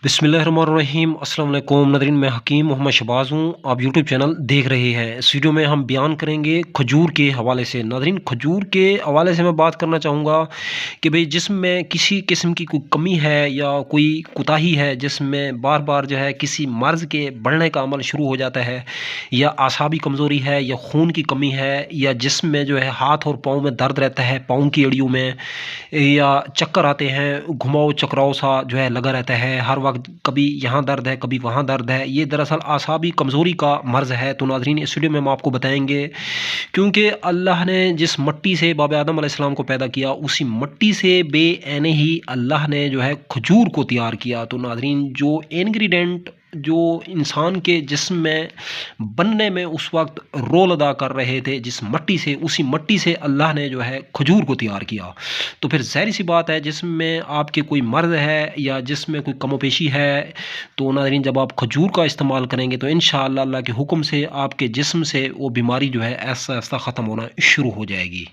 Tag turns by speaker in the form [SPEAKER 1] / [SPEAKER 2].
[SPEAKER 1] बिस्मिल्लाहिर्रहमानिर्रहीम अस्सलाम वालेकुम नाज़रीन, मैं हकीम मोहम्मद शहबाज हूँ। आप यूट्यूब चैनल देख रहे हैं। इस वीडियो में हम बयान करेंगे खजूर के हवाले से। नाज़रीन, खजूर के हवाले से मैं बात करना चाहूँगा कि भई जिस्म में किसी किस्म की कोई कमी है या कोई कोताही है, जिसमें बार-बार जो है किसी मर्ज़ के बढ़ने का अमल शुरू हो जाता है, या आसाबी कमज़ोरी है, या खून की कमी है, या जिस्म में जो है हाथ और पाँव में दर्द रहता है, पाँव की एड़ियों में, या चक्कर आते हैं, घुमाव-चकराव सा जो है लगा रहता है, हर वक़्त कभी यहाँ दर्द है, कभी वहाँ दर्द है, ये दरअसल आसाबी कमज़ोरी का मर्ज़ है। तो नाज़रीन, इस वीडियो में हम आपको बताएँगे, क्योंकि अल्लाह ने जिस मिट्टी से बाब आदम अलैहिस्सलाम को पैदा किया, उसी मिट्टी से बेऐने ही अल्लाह ने जो है खजूर को तैयार किया। तो नाज़रीन, जो इंग्रीडिएंट जो इंसान के जिस्म में बनने में उस वक़्त रोल अदा कर रहे थे, जिस मिट्टी से, उसी मिट्टी से अल्लाह ने जो है खजूर को तैयार किया। तो फिर ज़ाहिर-सी बात है, जिस्म में आपके कोई मर्ज़ है या जिस्म में कोई कमोपेशी है, तो नाज़रीन जब आप खजूर का इस्तेमाल करेंगे तो इंशाअल्लाह अल्लाह के हुक्म से आपके जिस्म से वो बीमारी जो है आहिस्ता-आहिस्ता ख़त्म होना शुरू हो जाएगी।